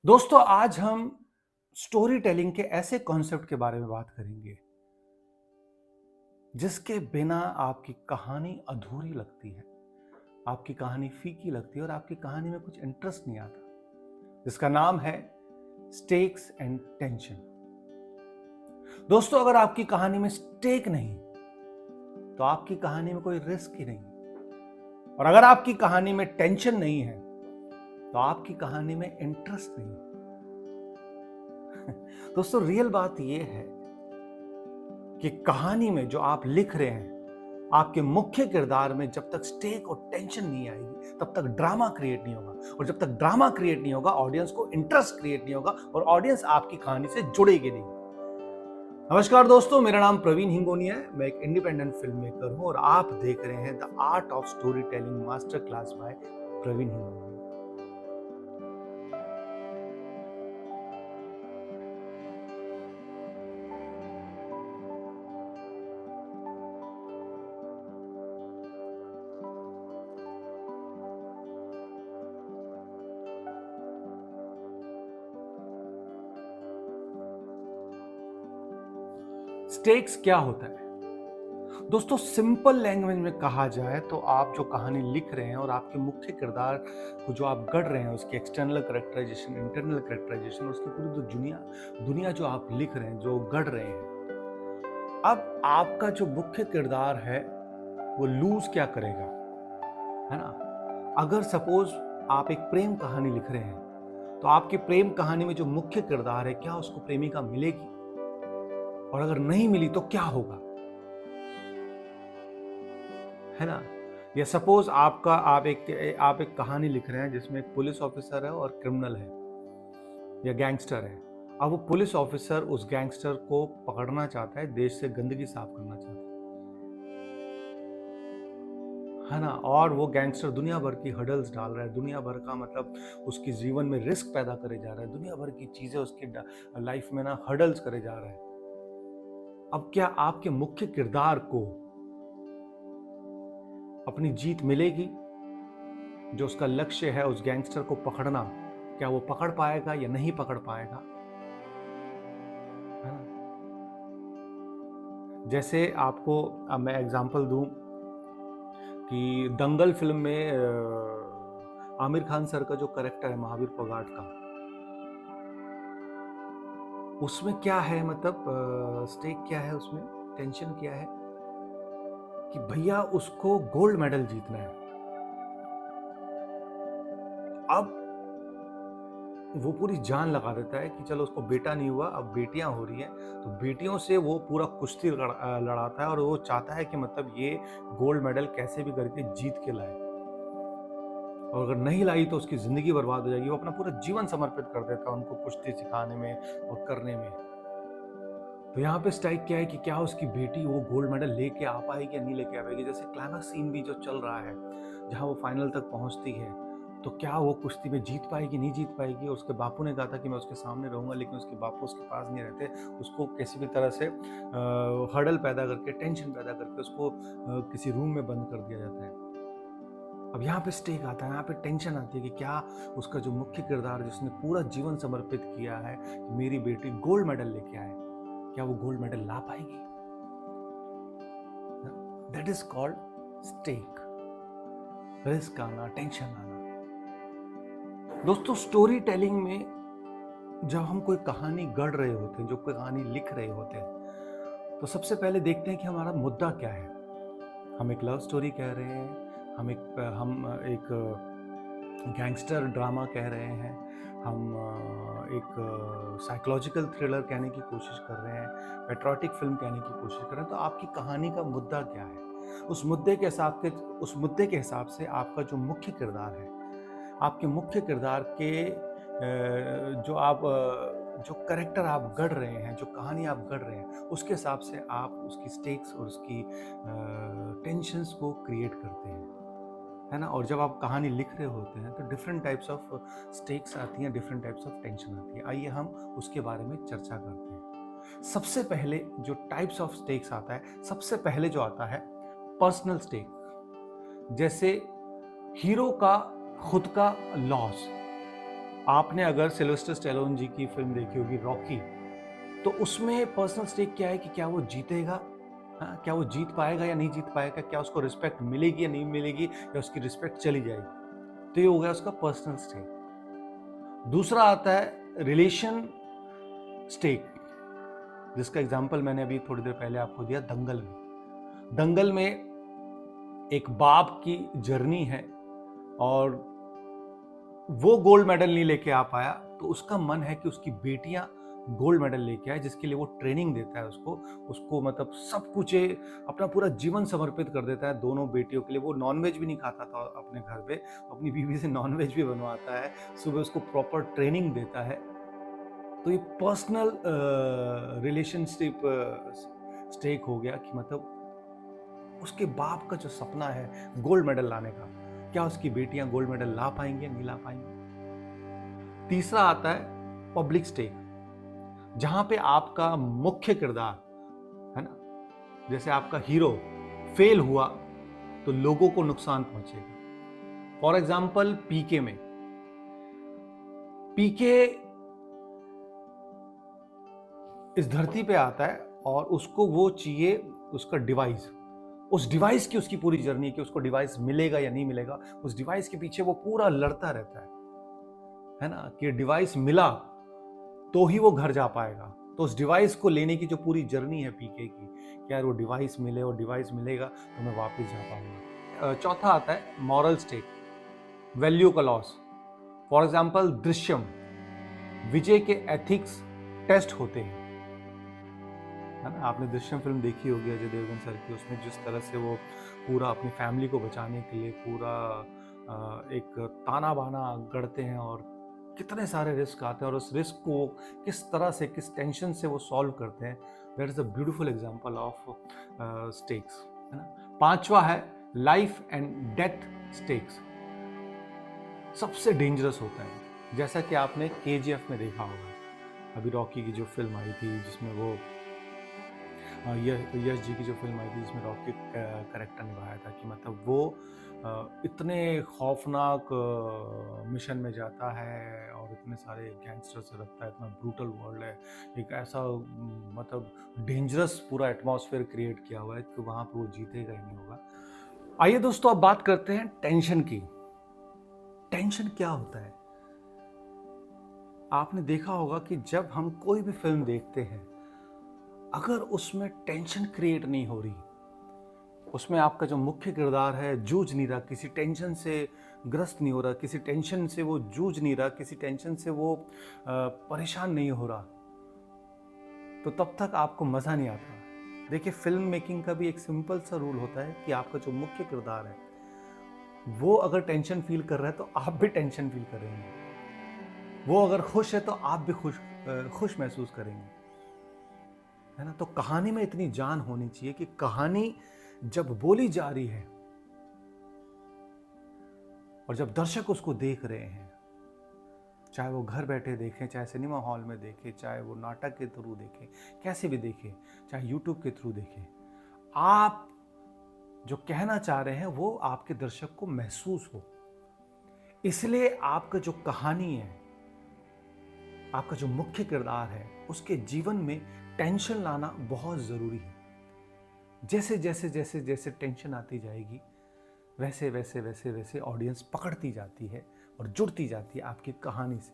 दोस्तों आज हम स्टोरी टेलिंग के ऐसे कॉन्सेप्ट के बारे में बात करेंगे जिसके बिना आपकी कहानी अधूरी लगती है, आपकी कहानी फीकी लगती है और आपकी कहानी में कुछ इंटरेस्ट नहीं आता, जिसका नाम है स्टेक्स एंड टेंशन। दोस्तों अगर आपकी कहानी में स्टेक नहीं तो आपकी कहानी में कोई रिस्क ही नहीं, और अगर आपकी कहानी में टेंशन नहीं है तो आपकी कहानी में इंटरेस्ट नहीं। दोस्तों रियल बात यह है कि कहानी में जो आप लिख रहे हैं, आपके मुख्य किरदार में जब तक स्टेक और टेंशन नहीं आएगी तब तक ड्रामा क्रिएट नहीं होगा, और जब तक ड्रामा क्रिएट नहीं होगा ऑडियंस को इंटरेस्ट क्रिएट नहीं होगा और ऑडियंस आपकी कहानी से जुड़ेगी नहीं। नमस्कार दोस्तों, मेरा नाम प्रवीण हिंगोनिया है। मैं एक इंडिपेंडेंट फिल्म मेकर हूं और आप देख रहे हैं the art of story telling master class by Praveen Hingonia. Stakes क्या होता है दोस्तों? सिंपल लैंग्वेज में कहा जाए तो आप जो कहानी लिख रहे हैं और आपके मुख्य किरदार को जो आप गढ़ रहे हैं, उसकी एक्सटर्नल कैरेक्टराइजेशन, इंटरनल कैरेक्टराइजेशन, उसकी पूरी जो दुनिया जो आप लिख रहे हैं, जो गढ़ रहे हैं, अब आपका जो मुख्य किरदार है वो लूज क्या करेगा, है ना? अगर सपोज आप एक प्रेम कहानी लिख रहे हैं तो आपकी प्रेम कहानी में जो मुख्य किरदार है, क्या उसको प्रेमिका मिलेगी? और अगर नहीं मिली तो क्या होगा, है ना? या सपोज आप एक कहानी लिख रहे हैं जिसमें एक पुलिस ऑफिसर है और क्रिमिनल है या गैंगस्टर है। अब वो पुलिस ऑफिसर उस गैंगस्टर को पकड़ना चाहता है, देश से गंदगी साफ करना चाहता है ना? और वो गैंगस्टर दुनिया भर की हर्डल्स डाल रहा है, दुनिया भर का मतलब उसकी जीवन में रिस्क पैदा करे जा रहा है, दुनिया भर की चीजें उसकी लाइफ में ना हर्डल्स करे जा रहा है। अब क्या आपके मुख्य किरदार को अपनी जीत मिलेगी? जो उसका लक्ष्य है उस गैंगस्टर को पकड़ना, क्या वो पकड़ पाएगा या नहीं पकड़ पाएगा, है ना? जैसे आपको अब मैं एग्जांपल दूं कि दंगल फिल्म में आमिर खान सर का जो कैरेक्टर है महावीर फोगाट का, उसमें क्या है, मतलब स्टेक क्या है, उसमें टेंशन क्या है कि भैया उसको गोल्ड मेडल जीतना है। अब वो पूरी जान लगा देता है कि चलो उसको बेटा नहीं हुआ, अब बेटियां हो रही हैं, तो बेटियों से वो पूरा कुश्ती लड़ाता है और वो चाहता है कि मतलब ये गोल्ड मेडल कैसे भी करके जीत के लाए, और अगर नहीं लाई तो उसकी जिंदगी बर्बाद हो जाएगी। वो अपना पूरा जीवन समर्पित कर देता है उनको कुश्ती सिखाने में और करने में। तो यहाँ पे स्ट्राइक क्या है कि क्या उसकी बेटी वो गोल्ड मेडल लेके आ पाएगी या नहीं लेके आ पाएगी। जैसे क्लाइमैक्स सीन भी जो चल रहा है जहाँ वो फाइनल तक पहुँचती है, तो क्या वो कुश्ती में जीत पाएगी, नहीं जीत पाएगी। और उसके बापू ने कहा था कि मैं उसके सामने रहूंगा, लेकिन उसके बापू उसके पास नहीं रहते, उसको किसी भी तरह से हर्डल पैदा करके, टेंशन पैदा करके उसको किसी रूम में बंद कर दिया जाता है। अब यहाँ पे स्टेक आता है, यहाँ पे टेंशन आती है कि क्या उसका जो मुख्य किरदार जिसने पूरा जीवन समर्पित किया है कि मेरी बेटी गोल्ड मेडल लेके आए, क्या वो गोल्ड मेडल ला पाएगी? That is called stake, risk आना, टेंशन आना। दोस्तों स्टोरी टेलिंग में जब हम कोई कहानी गढ़ रहे होते हैं, जो कोई कहानी लिख रहे होते हैं, तो सबसे पहले देखते हैं कि हमारा मुद्दा क्या है। हम एक लव स्टोरी कह रहे हैं, हम एक गैंगस्टर ड्रामा कह रहे हैं, हम एक साइकोलॉजिकल थ्रिलर कहने की कोशिश कर रहे हैं, पैट्रियोटिक फिल्म कहने की कोशिश कर रहे हैं। तो आपकी कहानी का मुद्दा क्या है? उस मुद्दे के हिसाब से आपका जो मुख्य किरदार है, आपके मुख्य किरदार के जो कैरेक्टर आप गढ़ रहे हैं, जो कहानी आप गढ़ रहे हैं, उसके हिसाब से आप उसकी स्टेक्स और उसकी टेंशन्स को क्रिएट करते हैं, है ना? और जब आप कहानी लिख रहे होते हैं तो डिफरेंट टाइप्स ऑफ स्टेक्स आती हैं, डिफरेंट टाइप्स ऑफ टेंशन आती है। आइए हम उसके बारे में चर्चा करते हैं। सबसे पहले जो टाइप्स ऑफ स्टेक्स आता है, सबसे पहले जो आता है पर्सनल स्टेक। जैसे हीरो का खुद का लॉस। आपने अगर सिल्वेस्टर स्टैलोन जी की फ़िल्म देखी होगी रॉकी, तो उसमें पर्सनल स्टेक क्या है कि क्या वो जीतेगा? हाँ, क्या वो जीत पाएगा या नहीं जीत पाएगा? क्या उसको रिस्पेक्ट मिलेगी या नहीं मिलेगी या उसकी रिस्पेक्ट चली जाएगी? तो ये हो गया उसका पर्सनल स्टेक। दूसरा आता है रिलेशन स्टेक, जिसका एग्जांपल मैंने अभी थोड़ी देर पहले आपको दिया दंगल में। दंगल में एक बाप की जर्नी है और वो गोल्ड मेडल नहीं लेके आ पाया, तो उसका मन है कि उसकी बेटियां गोल्ड मेडल लेके आए, जिसके लिए वो ट्रेनिंग देता है उसको उसको मतलब सब कुछ अपना पूरा जीवन समर्पित कर देता है दोनों बेटियों के लिए। वो नॉनवेज भी नहीं खाता था अपने घर पे, अपनी बीवी से नॉनवेज भी बनवाता है, सुबह उसको प्रॉपर ट्रेनिंग देता है। तो ये पर्सनल रिलेशनशिप स्टेक हो गया कि मतलब उसके बाप का जो सपना है गोल्ड मेडल लाने का, क्या उसकी बेटियां गोल्ड मेडल ला पाएंगे नहीं ला पाएंगे। तीसरा आता है पब्लिक स्टेक, जहां पे आपका मुख्य किरदार है ना, जैसे आपका हीरो फेल हुआ तो लोगों को नुकसान पहुंचेगा। फॉर एग्जाम्पल पीके में, पीके इस धरती पे आता है और उसको वो चाहिए उसका डिवाइस, उस डिवाइस की उसकी पूरी जर्नी कि उसको डिवाइस मिलेगा या नहीं मिलेगा, उस डिवाइस के पीछे वो पूरा लड़ता रहता है ना, कि डिवाइस मिला तो ही वो घर जा पाएगा। तो उस डिवाइस को लेने की जो पूरी जर्नी है पीके की, कि यार वो डिवाइस मिले और डिवाइस मिलेगा तो मैं वापस जा पाऊंगा। चौथा आता है मॉरल स्टेक, वैल्यू का लॉस। फॉर एग्जाम्पल दृश्यम, विजय के एथिक्स टेस्ट होते हैं, है ना। आपने दृश्यम फिल्म देखी होगी अजय देवगन सर की, उसमें जिस तरह से वो पूरा अपनी फैमिली को बचाने के लिए पूरा एक ताना बाना गढ़ते हैं और कितने सारे रिस्क आते हैं और उस रिस्क को किस तरह से किस टेंशन से वो सॉल्व करते हैं। That is a beautiful example of stakes, है ना। पांचवा है लाइफ एंड डेथ स्टेक्स, सबसे डेंजरस होता है, जैसा कि आपने केजीएफ में देखा होगा, अभी रॉकी की जो फिल्म आई थी जिसमें वो यश जी की जो फिल्म आई थी जिसमें रॉकी करेक्टर निभाया था, कि मतलब वो इतने खौफनाक मिशन में जाता है और इतने सारे गैंगस्टर से रखता है, इतना ब्रूटल वर्ल्ड है, एक ऐसा मतलब डेंजरस पूरा एटमॉस्फेयर क्रिएट किया हुआ है कि वहाँ पे वो जीतेगा ही नहीं होगा। आइए दोस्तों अब बात करते हैं टेंशन की। टेंशन क्या होता है? आपने देखा होगा कि जब हम कोई भी फिल्म देखते हैं, अगर उसमें टेंशन क्रिएट नहीं हो रही, उसमें आपका जो मुख्य किरदार है जूझ नहीं रहा, किसी टेंशन से ग्रस्त नहीं हो रहा, किसी टेंशन से वो जूझ नहीं रहा, किसी टेंशन से वो परेशान नहीं हो रहा, तो तब तक आपको मज़ा नहीं आता। देखिए, फिल्म मेकिंग का भी एक सिंपल सा रूल होता है कि आपका जो मुख्य किरदार है वो अगर टेंशन फील कर रहा है तो आप भी टेंशन फील करेंगे, वो अगर खुश है तो आप भी खुश महसूस करेंगे, है ना। तो कहानी में इतनी जान होनी चाहिए कि कहानी जब बोली जा रही है और जब दर्शक उसको देख रहे हैं, चाहे वो घर बैठे देखें, चाहे सिनेमा हॉल में देखें, चाहे वो नाटक के थ्रू देखें, कैसे भी देखें, चाहे यूट्यूब के थ्रू देखें, आप जो कहना चाह रहे हैं वो आपके दर्शक को महसूस हो। इसलिए आपका जो कहानी है, आपका जो मुख्य किरदार है, उसके जीवन में टेंशन लाना बहुत ज़रूरी है। जैसे जैसे जैसे जैसे टेंशन आती जाएगी, वैसे वैसे वैसे वैसे ऑडियंस पकड़ती जाती है और जुड़ती जाती है आपकी कहानी से,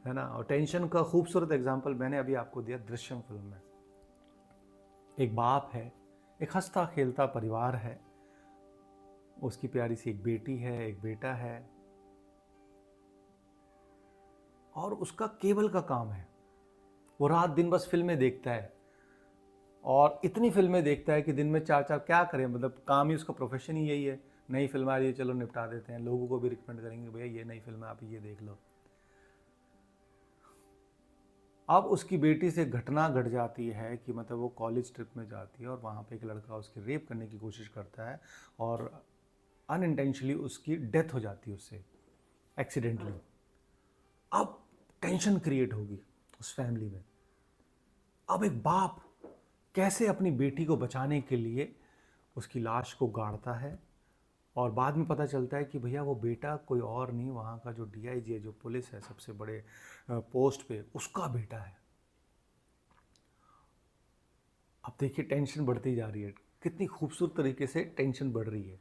है ना। और टेंशन का खूबसूरत एग्जाम्पल मैंने अभी आपको दिया दृश्यम फिल्म में। एक बाप है, एक हंसता खेलता परिवार है, उसकी प्यारी सी एक बेटी है, एक बेटा है, और उसका केबल का काम है, वो रात दिन बस फिल्में देखता है और इतनी फिल्में देखता है कि दिन में चार चार क्या करें, मतलब काम ही उसका प्रोफेशन ही यही है। नई फिल्म आ रही है, चलो निपटा देते हैं, लोगों को भी रिकमेंड करेंगे, भैया ये नई फिल्म है, आप ये देख लो। अब उसकी बेटी से घटना घट जाती है कि मतलब वो कॉलेज ट्रिप में जाती है और वहाँ पे एक लड़का उसकी रेप करने की कोशिश करता है और अनइंटेंशनली उसकी डेथ हो जाती है उससे, एक्सीडेंटली। अब टेंशन क्रिएट होगी उस फैमिली में। अब एक बाप कैसे अपनी बेटी को बचाने के लिए उसकी लाश को गाड़ता है और बाद में पता चलता है कि भैया वो बेटा कोई और नहीं, वहाँ का जो डीआईजी है, जो पुलिस है सबसे बड़े पोस्ट पे, उसका बेटा है। अब देखिए टेंशन बढ़ती जा रही है, कितनी खूबसूरत तरीके से टेंशन बढ़ रही है।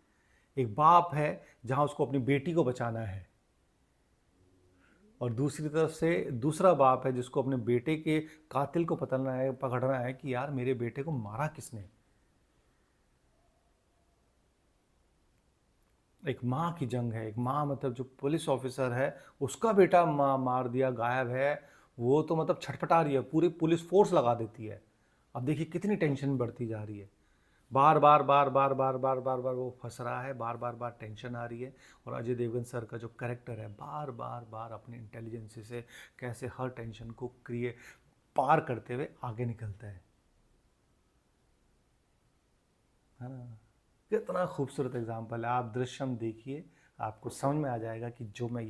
एक बाप है जहाँ उसको अपनी बेटी को बचाना है, और दूसरी तरफ से दूसरा बाप है जिसको अपने बेटे के कातिल को पकड़ना है कि यार मेरे बेटे को मारा किसने। एक माँ की जंग है, एक माँ मतलब जो पुलिस ऑफिसर है उसका बेटा मार दिया, गायब है, वो तो मतलब छटपटा रही है, पूरी पुलिस फोर्स लगा देती है। अब देखिए कितनी टेंशन बढ़ती जा रही है, बार बार बार बार बार बार बार बार वो फंस रहा है, बार बार बार टेंशन आ रही है। और अजय देवगन सर का जो कैरेक्टर है बार बार बार अपने इंटेलिजेंस से कैसे हर टेंशन को पार करते हुए आगे निकलता है ना। कितना खूबसूरत एग्जाम्पल है, आप दृश्यम देखिए, आपको समझ में आ जाएगा कि जो मैं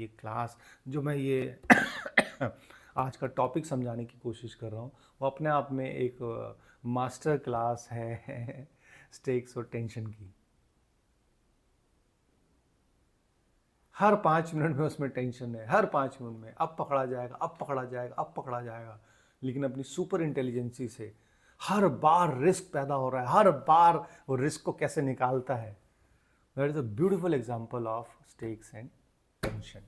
ये आज का टॉपिक समझाने की कोशिश कर रहा हूँ वो अपने आप में एक मास्टर क्लास है स्टेक्स और टेंशन की। हर 5 मिनट में उसमें टेंशन है, हर 5 मिनट में अब पकड़ा जाएगा, अब पकड़ा जाएगा, अब पकड़ा जाएगा। लेकिन अपनी सुपर इंटेलिजेंसी से हर बार रिस्क पैदा हो रहा है, हर बार वो रिस्क को कैसे निकालता है। That is a beautiful example of stakes and tension.